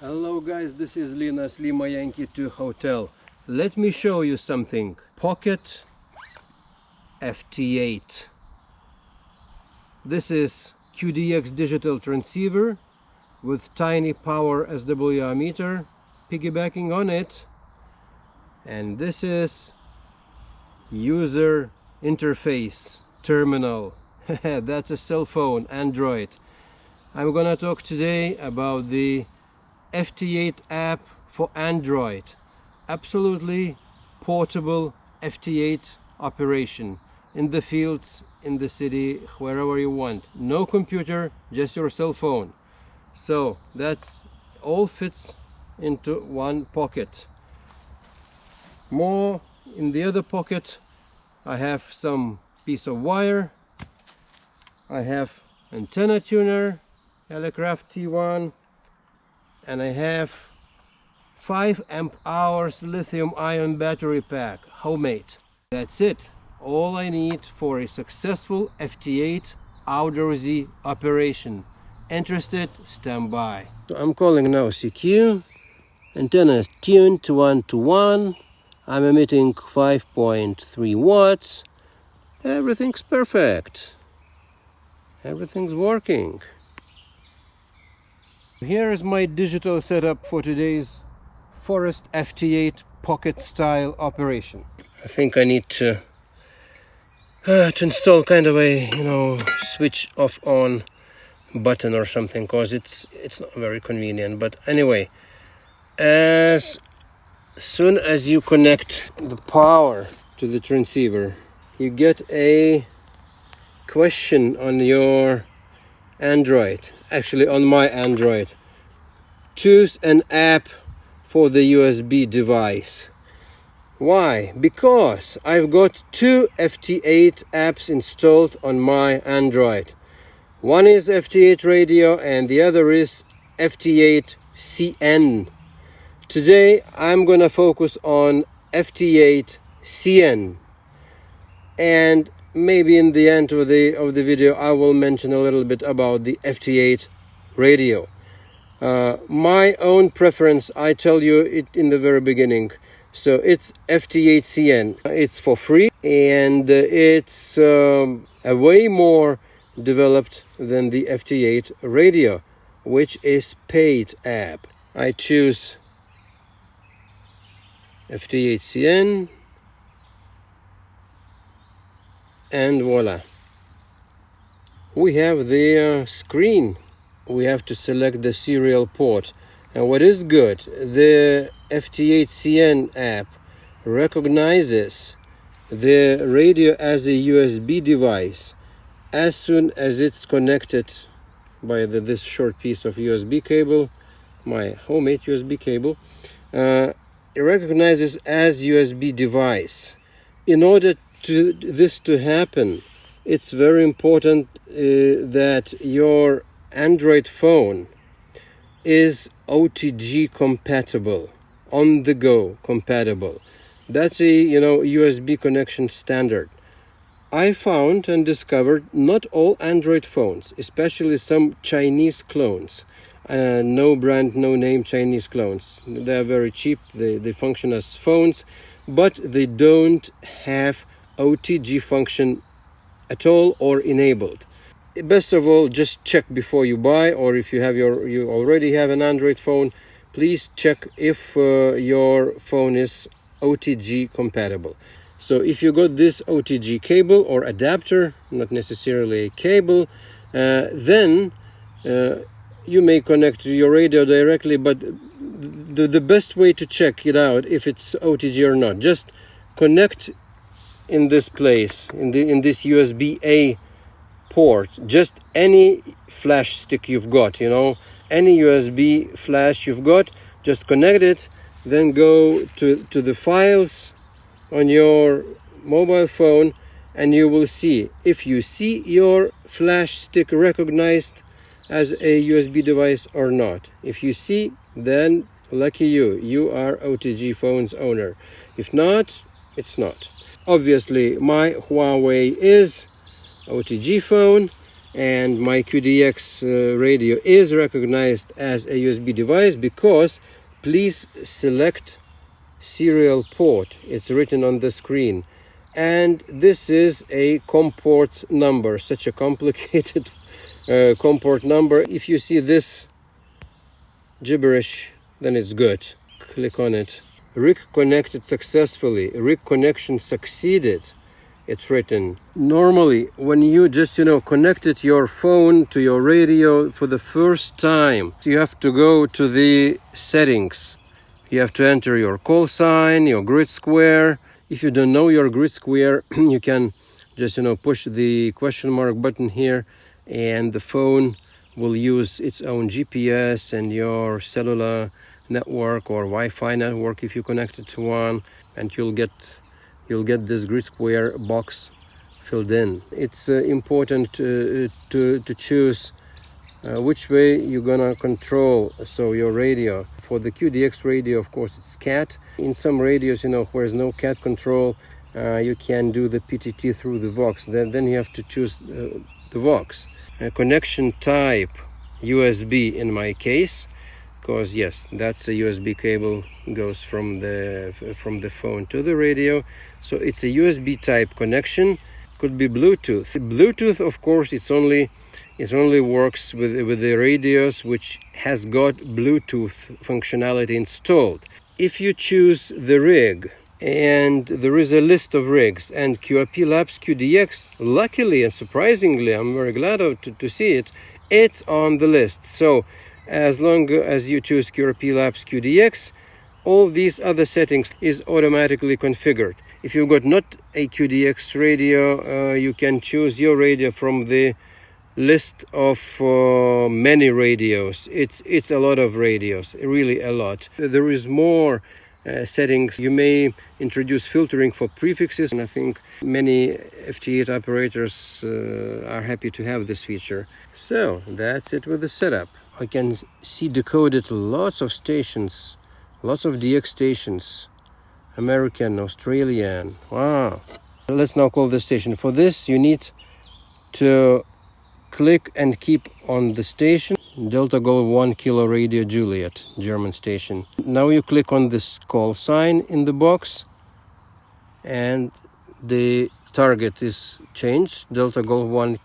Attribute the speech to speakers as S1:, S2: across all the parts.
S1: Hello guys, this is Lima Yankee 2 Hotel. Let me show you something. Pocket FT8. This is QDX digital transceiver with tiny power SWR meter piggybacking on it. And this is user interface terminal. That's a cell phone, Android. I'm gonna talk today about the FT8 app for Android. Absolutely portable FT8 operation in the fields, in the city, wherever you want. No computer, just your cell phone. So that's all fits into one pocket. More in the other pocket, I have some piece of wire. I have antenna tuner, Helicraft T1, and I have 5 amp hours lithium ion battery pack, homemade. That's it, all I need for a successful FT8 outdoorsy operation. Interested? Stand by. So I'm calling now CQ. Antenna is tuned to 1-to-1. I'm emitting 5.3 watts. Everything's perfect. Everything's working. Here is my digital setup for today's Forest FT8 pocket style operation. I think I need to install kind of a switch off on button or something, because it's not very convenient. But anyway, as soon as you connect the power to the transceiver, you get a question on your Android. Actually, on my Android, choose an app for the USB device. Why? Because I've got 2 FT8 apps installed on my Android. One is FT8 radio and the other is FT8CN. Today I'm gonna focus on FT8CN, and maybe in the end of the video I will mention a little bit about the FT8 radio. My own preference, I tell you it in the very beginning. So it's FT8CN. It's for free, and it's a way more developed than the FT8 radio, which is paid app. I choose FT8CN, and voila, we have the screen. We have to select the serial port, and what is good, the FT8CN app recognizes the radio as a USB device as soon as it's connected by this short piece of USB cable, my homemade USB cable. It recognizes as USB device. In order to this to happen, it's very important that your Android phone is OTG compatible, on the go compatible. That's a USB connection standard. I found and discovered not all Android phones, especially some Chinese clones, no brand, no name Chinese clones. They're very cheap, they function as phones, but they don't have OTG function at all or enabled. Best of all, just check before you buy, or if you already have an Android phone, please check if your phone is OTG compatible. So if you got this OTG cable or adapter, not necessarily a cable, then you may connect to your radio directly, but the best way to check it out if it's OTG or not, just connect in this place, in this USB-A port, just any flash stick you've got, any USB flash you've got, just connect it, then go to the files on your mobile phone, and you will see, if you see your flash stick recognized as a USB device or not. If you see, then lucky you are OTG phone's owner. If not, it's not. Obviously my Huawei is OTG phone, and my QDX radio is recognized as a USB device, because please select serial port. It's written on the screen, and this is a COM port number, such a complicated COM port number. If you see this gibberish, then it's good. Click on it. Rig connected successfully. Rig connection succeeded. It's written. Normally, when you just connected your phone to your radio for the first time, you have to go to the settings. You have to enter your call sign, your grid square. If you don't know your grid square, you can just push the question mark button here, and the phone will use its own GPS and your cellular network or Wi-Fi network if you connect it to one, and you'll get this grid square box filled in. It's important to choose which way you're gonna control your radio. For the QDX radio, of course, it's CAT. In some radios, where there's no CAT control, you can do the PTT through the Vox. Then you have to choose the Vox. Connection type USB in my case, because yes, that's a USB cable, goes from the phone to the radio. So it's a USB type connection. Could be Bluetooth. Bluetooth, of course, it only works with the radios which has got Bluetooth functionality installed. If you choose the rig, and there is a list of rigs, and QRP Labs QDX, luckily and surprisingly, I'm very glad to see it, it's on the list. So as long as you choose QRP Labs QDX, all these other settings is automatically configured. If you've got not a QDX radio, you can choose your radio from the list of many radios. It's a lot of radios, really a lot. There is more settings. You may introduce filtering for prefixes, and I think many FT8 operators are happy to have this feature. So that's it with the setup. I can see decoded lots of stations, lots of DX stations, American, Australian. Wow. Let's now call the station. For this, you need to click and keep on the station. Delta Golf 1 Kilo Radio Juliet, German station. Now you click on this call sign in the box, and the target is changed, Delta Golf 1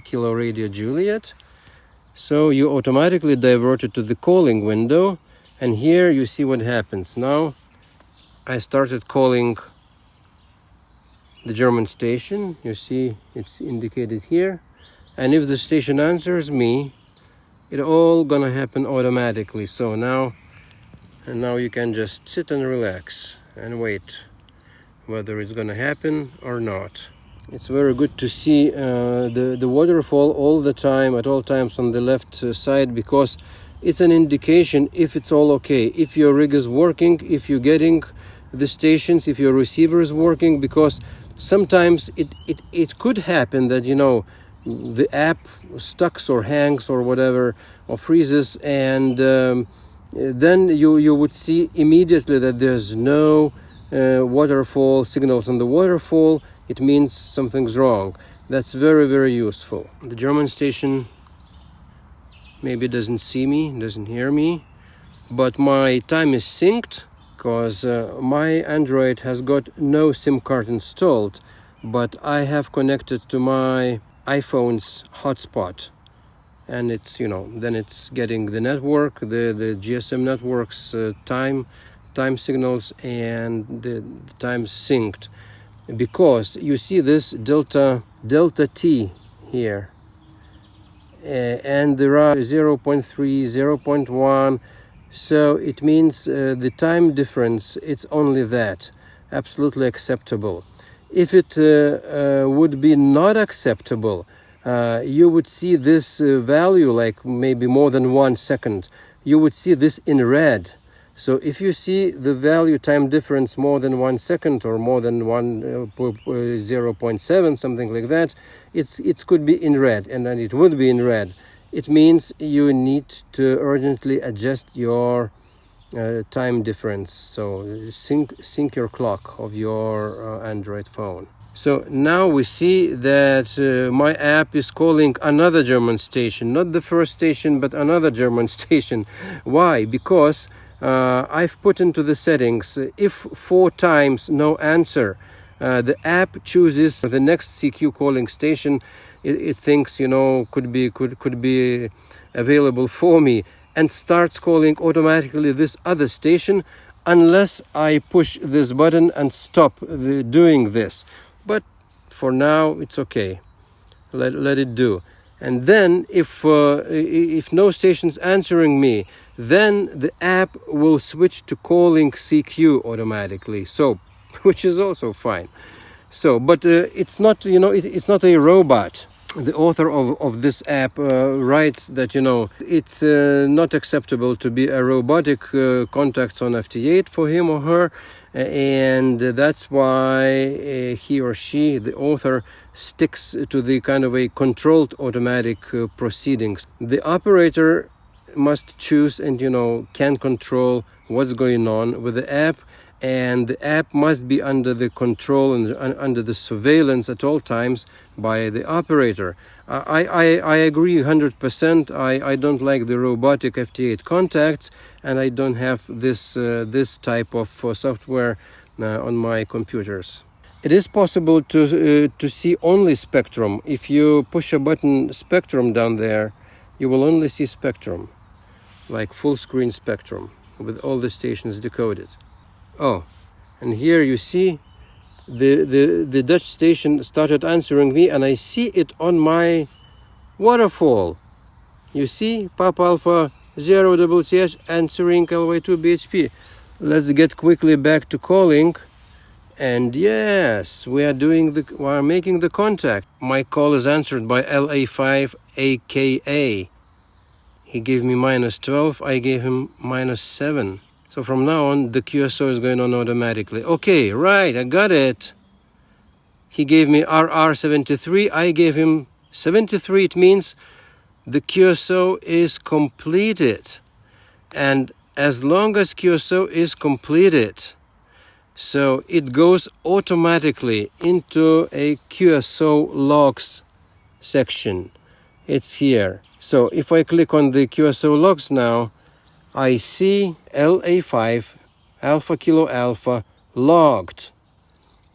S1: Kilo Radio Juliet. So you automatically divert it to the calling window, and here you see what happens. Now I started calling the German station. You see it's indicated here, and if the station answers me, it all gonna happen automatically. So now you can just sit and relax and wait whether it's gonna happen or not. It's very good to see the waterfall all the time, at all times on the left side, because it's an indication if it's all okay, if your rig is working, if you're getting the stations, if your receiver is working, because sometimes it could happen that the app stucks or hangs or whatever, or freezes, and then you would see immediately that there's no waterfall signals on the waterfall. It means something's wrong. That's very, very useful. The German station maybe doesn't see me, doesn't hear me, but my time is synced, because my Android has got no SIM card installed, but I have connected to my iPhone's hotspot, and it's then it's getting the network, the GSM network's time signals, and the time synced, because you see this delta T here, and there are 0.3, 0.1, so it means the time difference, it's only that, absolutely acceptable. If it would be not acceptable, you would see this value, like maybe more than 1 second, you would see this in red. So if you see the value time difference more than 1 second, or more than 0.7, something like that, it could be in red, and then it would be in red. It means you need to urgently adjust your time difference. So sync your clock of your Android phone. So now we see that my app is calling another German station, not the first station, but another German station. Why? Because I've put into the settings, if 4 times no answer, the app chooses the next CQ calling station it thinks, you know, could be available for me, and starts calling automatically this other station unless I push this button and stop doing this. But for now it's okay, let it do. And then if no station's answering me, then the app will switch to calling CQ automatically, so which is also fine. So but it's not, you know, it's not a robot. The author of this app writes that, you know, it's not acceptable to be a robotic contacts on FT8 for him or her, and that's why he or she, the author, sticks to the kind of a controlled automatic proceedings. The operator must choose and, you know, can control what's going on with the app, and the app must be under the control and under the surveillance at all times by the operator. I agree 100%. I don't like the robotic FT8 contacts, and I don't have this type of software on my computers. It is possible to see only spectrum. If you push a button spectrum down there, you will only see spectrum, like full screen spectrum with all the stations decoded. Oh, and here you see the Dutch station started answering me, and I see it on my waterfall. You see, Papa Alpha 0 WCH answering LY2 BHP. Let's get quickly back to calling. And yes, we are making the contact. My call is answered by LA5 AKA. He gave me -12, I gave him -7. So from now on, the QSO is going on automatically. Okay, right, I got it. He gave me RR73, I gave him 73. It means the QSO is completed. And as long as QSO is completed, so it goes automatically into a QSO logs section. It's here. So if I click on the QSO logs now, I see LA5 Alpha Kilo Alpha logged.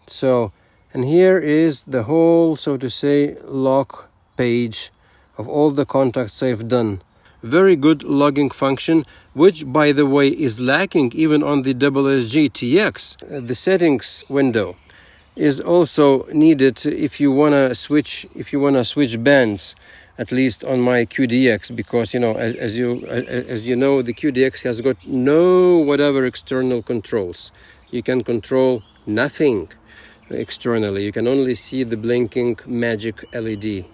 S1: So, and here is the whole, so to say, log page of all the contacts I've done. Very good logging function, which by the way is lacking even on the WSG TX. The settings window is also needed if you wanna switch bands, at least on my QDX, because, you know, as you know, the QDX has got no whatever external controls. You can control nothing externally. You can only see the blinking magic LED,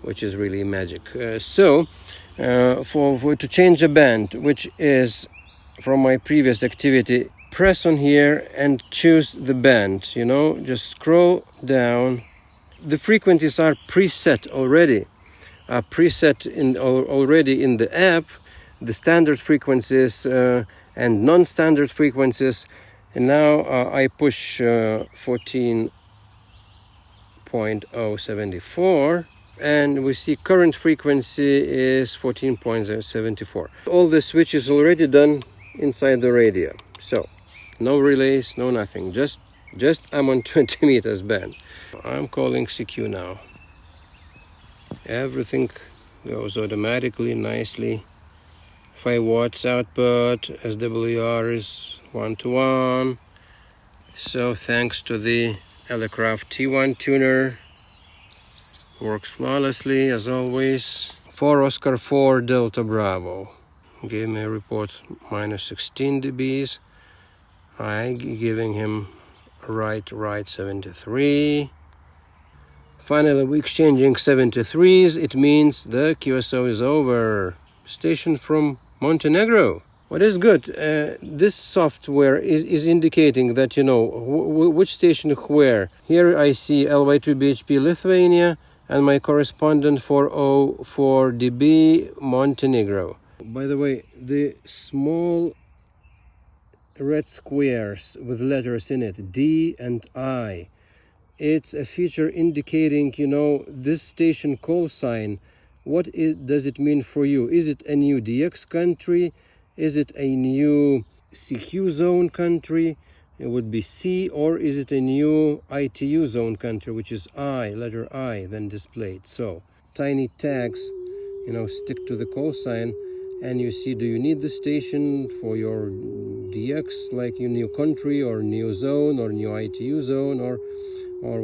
S1: which is really magic. To change a band, which is from my previous activity, press on here and choose the band. You know, just scroll down. The frequencies are preset already. Already in the app, the standard frequencies and non-standard frequencies. And now I push 14.074, and we see current frequency is 14.74. All the switch is already done inside the radio. So no relays, no nothing, just I'm on 20 meters band. I'm calling CQ now. Everything goes automatically, nicely. 5 watts output, SWR is 1:1. So thanks to the Elecraft T1 tuner, works flawlessly as always. 4 Oscar 4 Delta Bravo. Gave me a report -16 dBs. I giving him right 73. Finally, we're exchanging 73s. It means the QSO is over. Station from Montenegro. What is good, this software is indicating that, you know, which station where. Here I see LY2 BHP Lithuania and my correspondent 404 dB Montenegro. By the way, the small red squares with letters in it, D and I, it's a feature indicating, you know, this station call sign. What does it mean for you? Is it a new DX country? Is it a new CQ zone country? It would be C. Or is it a new ITU zone country, which is I, letter I, then displayed. So tiny tags, you know, stick to the call sign, and you see, do you need the station for your DX, like your new country or new zone or new ITU zone or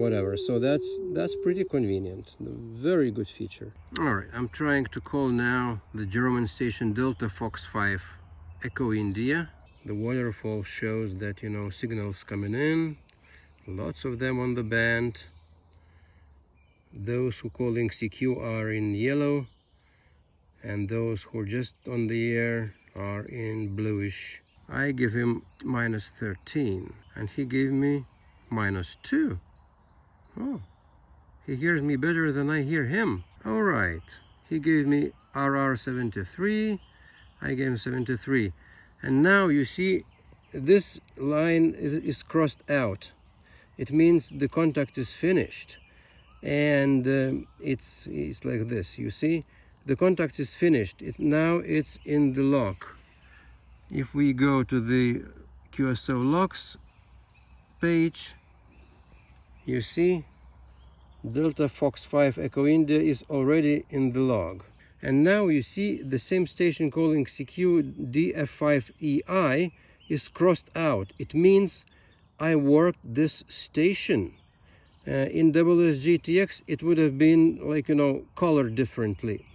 S1: whatever. So that's pretty convenient. Very good feature. All right, I'm trying to call now the German station Delta Fox 5 Echo India. The waterfall shows that, you know, signals coming in, lots of them on the band. Those who calling CQ are in yellow, and those who are just on the air are in bluish. I give him -13 and he gave me -2. Oh, he hears me better than I hear him. All right, he gave me RR 73, I gave him 73. And now you see this line is crossed out. It means the contact is finished. And it's like this, you see, the contact is finished. Now it's in the lock. If we go to the QSO locks page, you see Delta Fox 5 Echo India is already in the log. And now you see the same station calling CQ DF5EI is crossed out. It means I worked this station. In WSGTX it would have been, like, you know, colored differently,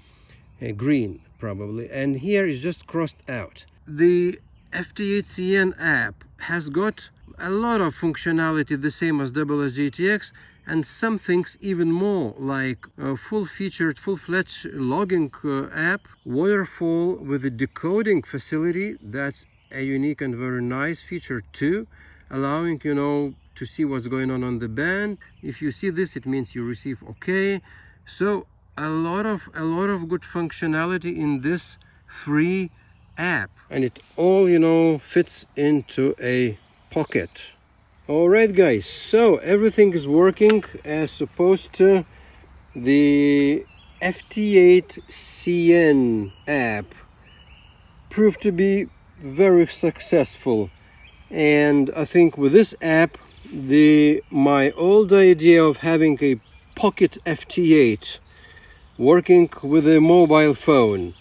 S1: green probably, and here is just crossed out. The FT8CN app has got a lot of functionality the same as WSGTX, and some things even more, like a full-featured, full-fledged logging app, waterfall with a decoding facility. That's a unique and very nice feature too, allowing, you know, to see what's going on the band. If you see this, it means you receive OK. So a lot of good functionality in this free app, and it all, you know, fits into a pocket. All right, guys, so everything is working as supposed to. The FT8CN app proved to be very successful, and I think with this app, my old idea of having a pocket FT8 working with a mobile phone,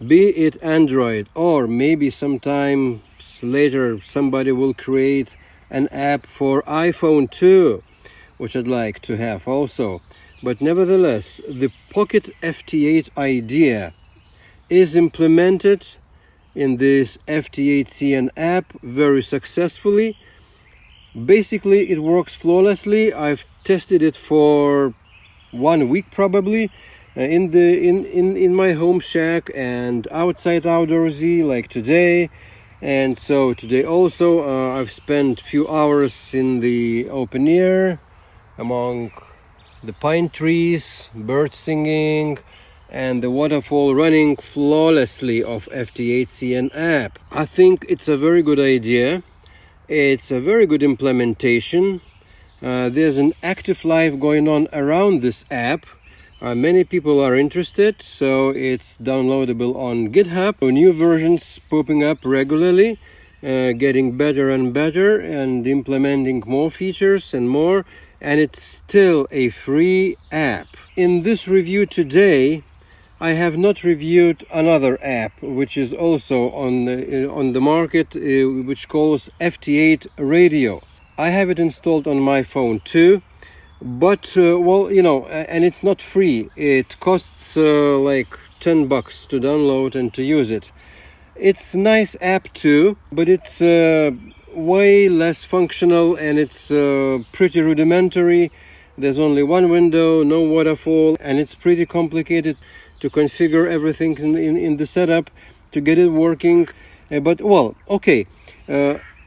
S1: be it Android, or maybe sometime later somebody will create an app for iPhone too, which I'd like to have also. But nevertheless, the Pocket FT8 idea is implemented in this FT8CN app very successfully. Basically, it works flawlessly. I've tested it for 1 week probably in my home shack and outside outdoorsy, like today. And so today also I've spent a few hours in the open air among the pine trees, birds singing, and the waterfall running flawlessly of FT8CN app. I think it's a very good idea. It's a very good implementation. There's an active live going on around this app. Many people are interested, so it's downloadable on Github. New versions popping up regularly, getting better and better, and implementing more features and more, and it's still a free app. In this review today, I have not reviewed another app which is also on the market, which calls FT8 Radio. I have it installed on my phone too. But well, you know, and it's not free. It costs like $10 to download and to use it. It's a nice app too, but it's way less functional, and it's pretty rudimentary. There's only one window, no waterfall, and it's pretty complicated to configure everything in the setup to get it working. But well, okay.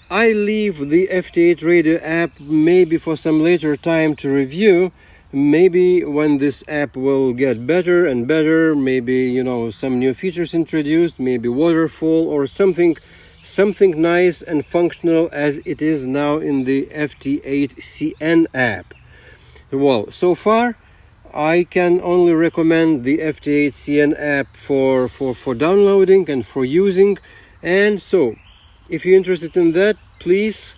S1: I leave the FT8 Radio app maybe for some later time to review. Maybe when this app will get better and better, maybe, you know, some new features introduced, maybe waterfall or something nice and functional as it is now in the FT8CN app. Well, so far I can only recommend the FT8CN app for downloading and for using. And so if you're interested in that, please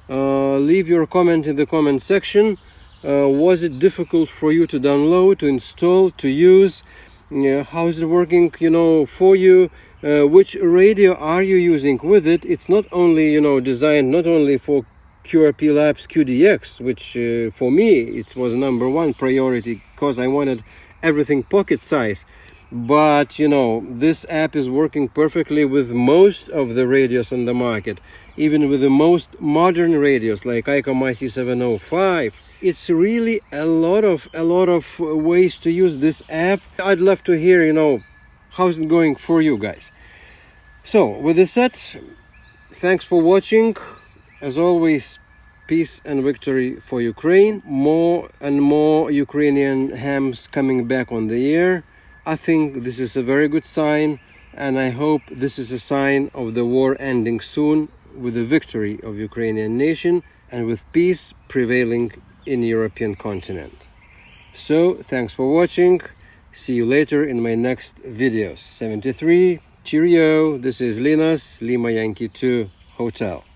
S1: leave your comment in the comment section. Was it difficult for you to download, to install, to use? How is it working, for you? Which radio are you using with it? It's not only, designed not only for QRP Labs QDX, which for me it was #1 priority because I wanted everything pocket size. But this app is working perfectly with most of the radios on the market, even with the most modern radios like ICOM IC705. It's really a lot of ways to use this app. I'd love to hear, how's it going for you guys. So with this said, thanks for watching. As always, peace and victory for Ukraine. More and more Ukrainian hams coming back on the air. I think this is a very good sign, and I hope this is a sign of the war ending soon, with the victory of Ukrainian nation and with peace prevailing in European continent. So thanks for watching. See you later in my next videos. 73, cheerio. This is Linas, Lima Yankee 2 Hotel.